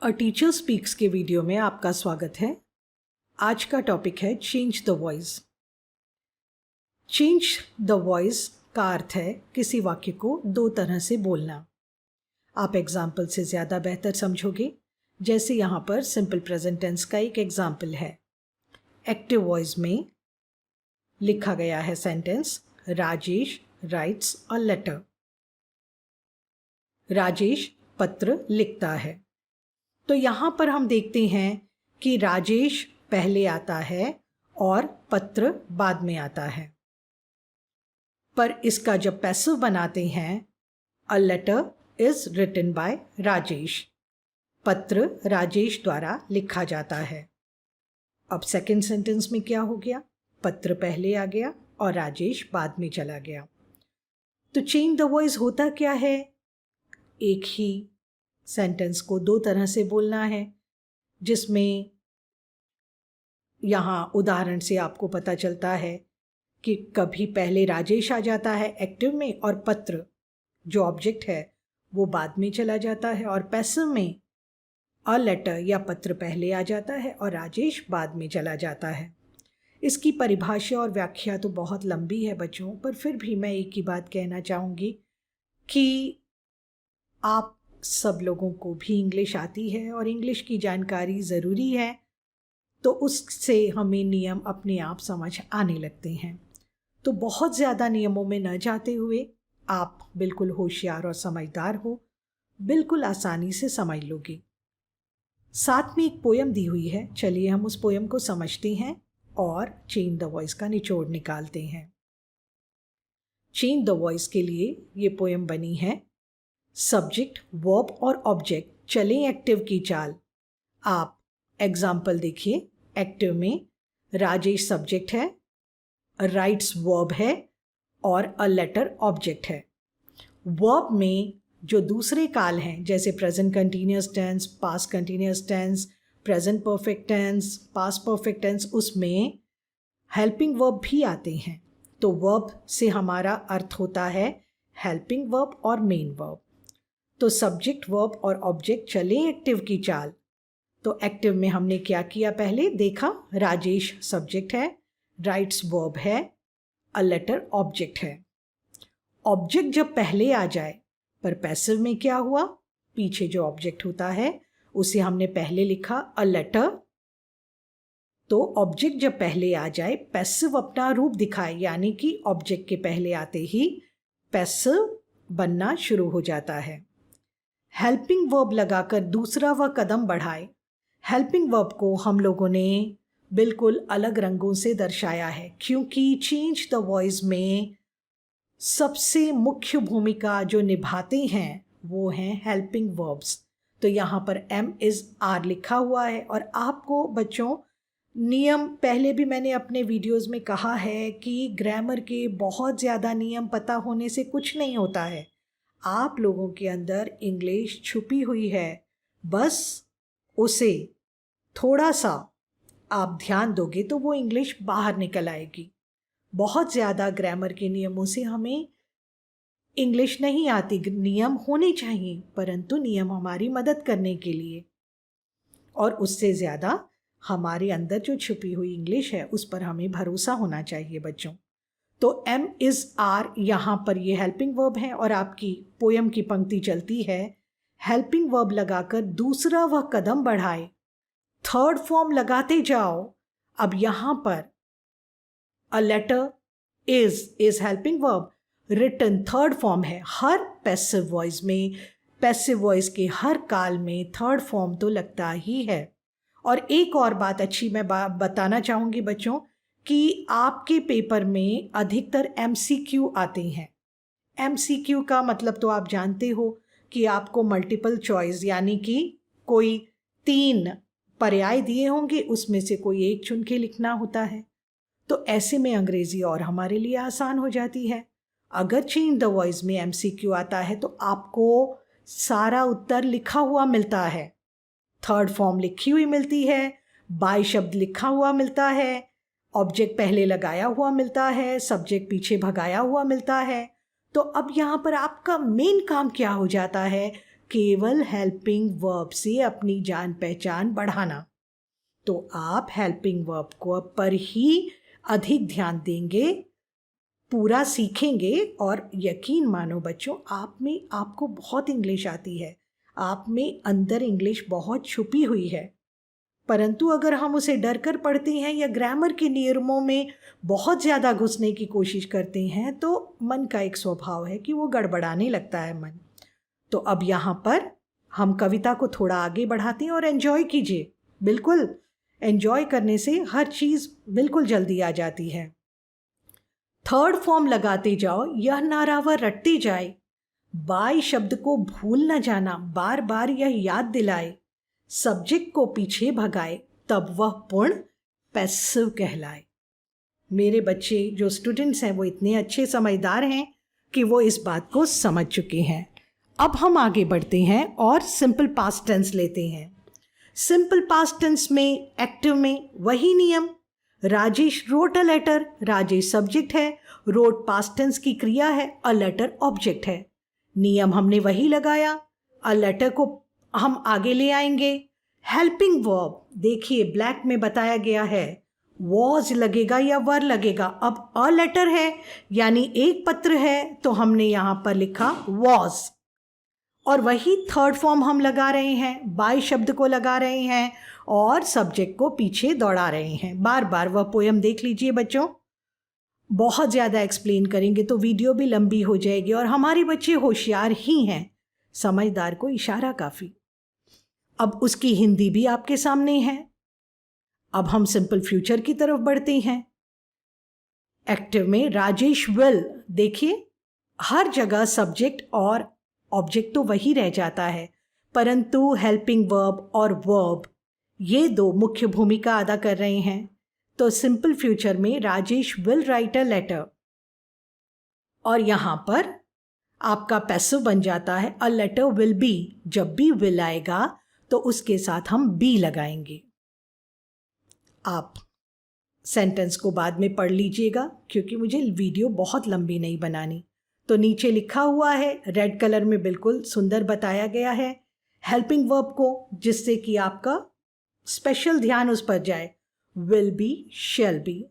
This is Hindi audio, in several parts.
अ टीचर स्पीक्स के वीडियो में आपका स्वागत है। आज का टॉपिक है change the voice. Change the voice का अर्थ है किसी वाक्य को दो तरह से बोलना। आप एग्जाम्पल से ज़्यादा बेहतर समझोगे। जैसे यहाँ पर सिंपल प्रेजेंट टेंस का एक एग्जाम्पल है। एक्टिव वॉइस में लिखा गया है sentence, Rajesh writes a letter. Rajesh पत्र लिखता है। तो यहाँ पर हम देखते हैं कि राजेश पहले आता है और पत्र बाद में आता है। पर इसका जब पैसिव बनाते हैं, a letter is written by Rajesh, पत्र राजेश द्वारा लिखा जाता है। अब सेकंड सेंटेंस में क्या हो गया? पत्र पहले आ गया और राजेश बाद में चला गया। तो चेंज द वॉइस होता क्या है? एक ही सेंटेंस को दो तरह से बोलना है, जिसमें यहाँ उदाहरण से आपको पता चलता है कि कभी पहले राजेश आ जाता है एक्टिव में और पत्र जो ऑब्जेक्ट है वो बाद में चला जाता है, और पैसिव में अ लेटर या पत्र पहले आ जाता है और राजेश बाद में चला जाता है। इसकी परिभाषा और व्याख्या तो बहुत लंबी है बच्चों, पर फिर भी मैं एक ही बात कहना चाहूँगी कि आप सब लोगों को भी इंग्लिश आती है और इंग्लिश की जानकारी ज़रूरी है, तो उससे हमें नियम अपने आप समझ आने लगते हैं। तो बहुत ज़्यादा नियमों में न जाते हुए आप बिल्कुल होशियार और समझदार हो, बिल्कुल आसानी से समझ लोगे। साथ में एक पोयम दी हुई है, चलिए हम उस पोयम को समझते हैं और चेंज द वॉइस का निचोड़ निकालते हैं। चेंज द वॉइस के लिए ये पोयम बनी है। सब्जेक्ट, वर्ब और ऑब्जेक्ट चलें एक्टिव की चाल। आप एग्जाम्पल देखिए। एक्टिव में राजेश सब्जेक्ट है, राइट्स वर्ब है और अ लेटर ऑब्जेक्ट है। वर्ब में जो दूसरे काल हैं, जैसे present continuous tense, past continuous tense, present perfect tense, past perfect tense, उसमें हेल्पिंग वर्ब भी आते हैं। तो वर्ब से हमारा अर्थ होता है हेल्पिंग वर्ब और मेन वर्ब। तो सब्जेक्ट, वर्ब और ऑब्जेक्ट चलें एक्टिव की चाल। तो एक्टिव में हमने क्या किया? पहले देखा, राजेश सब्जेक्ट है, राइट्स वर्ब है, अ लेटर ऑब्जेक्ट है। ऑब्जेक्ट जब पहले आ जाए, पर पैसिव में क्या हुआ? पीछे जो ऑब्जेक्ट होता है उसे हमने पहले लिखा अ लेटर। तो ऑब्जेक्ट जब पहले आ जाए, पैसिव अपना रूप दिखाए, यानी कि ऑब्जेक्ट के पहले आते ही पैसिव बनना शुरू हो जाता है। हेल्पिंग वर्ब लगाकर दूसरा वह कदम बढ़ाए। हेल्पिंग वर्ब को हम लोगों ने बिल्कुल अलग रंगों से दर्शाया है, क्योंकि चेंज द वॉइस में सबसे मुख्य भूमिका जो निभाते हैं वो हैं हेल्पिंग वर्ब्स। तो यहाँ पर एम इज़ आर लिखा हुआ है। और आपको बच्चों नियम पहले भी मैंने अपने वीडियोस में कहा है कि ग्रामर के बहुत ज़्यादा नियम पता होने से कुछ नहीं होता है। आप लोगों के अंदर इंग्लिश छुपी हुई है, बस उसे थोड़ा सा आप ध्यान दोगे तो वो इंग्लिश बाहर निकल आएगी। बहुत ज़्यादा ग्रामर के नियमों से हमें इंग्लिश नहीं आती। नियम होने चाहिए, परंतु नियम हमारी मदद करने के लिए, और उससे ज़्यादा हमारे अंदर जो छुपी हुई इंग्लिश है उस पर हमें भरोसा होना चाहिए बच्चों। तो एम इज़ आर यहाँ पर ये हेल्पिंग वर्ब है, और आपकी पोयम की पंक्ति चलती है, हेल्पिंग वर्ब लगाकर दूसरा वह कदम बढ़ाए, थर्ड फॉर्म लगाते जाओ। अब यहाँ पर a letter is helping verb, written third form है। हर पैसिव वॉइस में, पैसिव वॉइस के हर काल में थर्ड फॉर्म तो लगता ही है। और एक और बात अच्छी मैं बताना चाहूँगी बच्चों, कि आपके पेपर में अधिकतर MCQ आते हैं। MCQ का मतलब तो आप जानते हो कि आपको मल्टीपल चॉइस, यानी कि कोई 3 पर्याय दिए होंगे, उसमें से कोई एक चुन के लिखना होता है। तो ऐसे में अंग्रेजी और हमारे लिए आसान हो जाती है। अगर चेंज द वॉइस में MCQ आता है तो आपको सारा उत्तर लिखा हुआ मिलता है, थर्ड फॉर्म लिखी हुई मिलती है, बाय शब्द लिखा हुआ मिलता है, ऑब्जेक्ट पहले लगाया हुआ मिलता है, सब्जेक्ट पीछे भगाया हुआ मिलता है। तो अब यहाँ पर आपका मेन काम क्या हो जाता है? केवल हेल्पिंग वर्ब से अपनी जान पहचान बढ़ाना। तो आप हेल्पिंग वर्ब को पर ही अधिक ध्यान देंगे, पूरा सीखेंगे, और यकीन मानो बच्चों, आपको बहुत इंग्लिश आती है, आप में अंदर इंग्लिश बहुत छुपी हुई है। परंतु अगर हम उसे डर कर पढ़ते हैं या ग्रामर के नियमों में बहुत ज़्यादा घुसने की कोशिश करते हैं तो मन का एक स्वभाव है कि वो गड़बड़ाने लगता है मन। तो अब यहाँ पर हम कविता को थोड़ा आगे बढ़ाते हैं और एंजॉय कीजिए। बिल्कुल एंजॉय करने से हर चीज़ बिल्कुल जल्दी आ जाती है। थर्ड फॉर्म लगाते जाओ, यह नारावर रटते जाए, बाय शब्द को भूल न जाना, बार बार यह याद दिलाए, सब्जेक्ट को पीछे भगाए, तब वह पूर्ण पैसिव कहलाए। मेरे बच्चे जो स्टूडेंट्स हैं वो इतने अच्छे समझदार हैं कि वो इस बात को समझ चुके हैं। अब हम आगे बढ़ते हैं और सिंपल पास्ट टेंस लेते हैं। सिंपल पास्ट टेंस में एक्टिव में वही नियम, Rajesh wrote a letter, Rajesh subject है, रोट पास्ट टेंस की क्रिया है, अ लेटर ऑब्जेक्ट है। नियम हमने वही लगाया, अ लेटर को हम आगे ले आएंगे। हेल्पिंग वर्ब देखिए ब्लैक में बताया गया है, वॉज लगेगा या वर लगेगा। अब अ लेटर है यानी एक पत्र है तो हमने यहाँ पर लिखा वॉज, और वही थर्ड फॉर्म हम लगा रहे हैं, बाय शब्द को लगा रहे हैं और सब्जेक्ट को पीछे दौड़ा रहे हैं। बार बार वह पोयम देख लीजिए बच्चों, बहुत ज़्यादा एक्सप्लेन करेंगे तो वीडियो भी लंबी हो जाएगी, और हमारे बच्चे होशियार ही हैं, समझदार को इशारा काफ़ी। अब उसकी हिंदी भी आपके सामने है। अब हम सिंपल फ्यूचर की तरफ बढ़ते हैं। एक्टिव में राजेश विल, देखिए हर जगह सब्जेक्ट और ऑब्जेक्ट तो वही रह जाता है, परंतु हेल्पिंग वर्ब और वर्ब ये दो मुख्य भूमिका अदा कर रहे हैं। तो सिंपल फ्यूचर में Rajesh will write a letter, और यहाँ पर आपका पैसिव बन जाता है अ लेटर विल बी। जब भी विल आएगा तो उसके साथ हम बी लगाएंगे। आप सेंटेंस को बाद में पढ़ लीजिएगा क्योंकि मुझे वीडियो बहुत लंबी नहीं बनानी। तो नीचे लिखा हुआ है रेड कलर में, बिल्कुल सुंदर बताया गया है हेल्पिंग वर्ब को, जिससे कि आपका स्पेशल ध्यान उस पर जाए। Will be, shall be.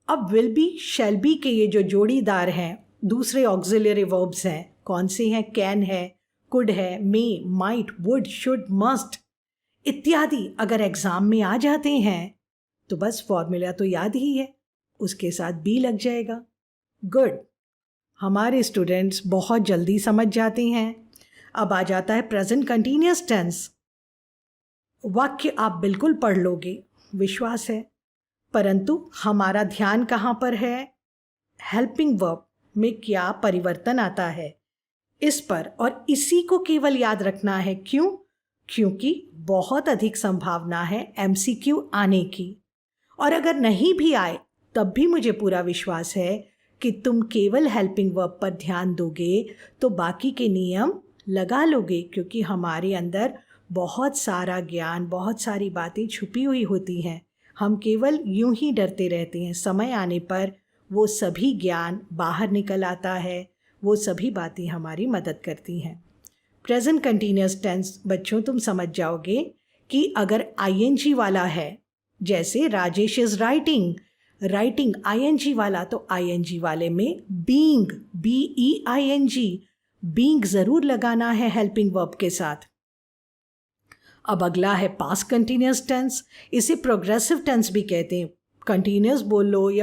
अब विल बी, शैल बी के ये जो जोड़ीदार हैं, दूसरे ऑक्सिलरी वर्ब्स हैं, कौन से हैं? कैन है, कुड है, मे, माइट, वुड, शुड, मस्ट इत्यादि अगर एग्जाम में आ जाते हैं तो बस फॉर्मूला तो याद ही है, उसके साथ बी लग जाएगा। गुड, हमारे स्टूडेंट्स बहुत जल्दी समझ जाते हैं। अब आ जाता है प्रेजेंट कंटिन्यूअस टेंस। वाक्य आप बिल्कुल पढ़ लोगे, विश्वास है, परंतु हमारा ध्यान कहाँ पर है? हेल्पिंग वर्ब में क्या परिवर्तन आता है इस पर, और इसी को केवल याद रखना है। क्यों? क्योंकि बहुत अधिक संभावना है एमसीक्यू आने की, और अगर नहीं भी आए तब भी मुझे पूरा विश्वास है कि तुम केवल हेल्पिंग वर्ब पर ध्यान दोगे तो बाकी के नियम लगा लोगे, क्योंकि हमारे अंदर बहुत सारा ज्ञान, बहुत सारी बातें छुपी हुई होती हैं। हम केवल यूं ही डरते रहते हैं, समय आने पर वो सभी ज्ञान बाहर निकल आता है, वो सभी बातें हमारी मदद करती हैं। प्रेजेंट कंटिन्यूअस टेंस बच्चों तुम समझ जाओगे कि अगर आईएनजी वाला है, जैसे Rajesh is writing, writing ING वाला, तो आईएनजी वाले में बीइंग, BEING, बीइंग जरूर लगाना है हेल्पिंग वर्ब के साथ। अब अगला है पास्ट कंटिन्यूअस टेंस, इसे प्रोग्रेसिव टेंस भी कहते हैं। कंटिन्यूअस बोल लो या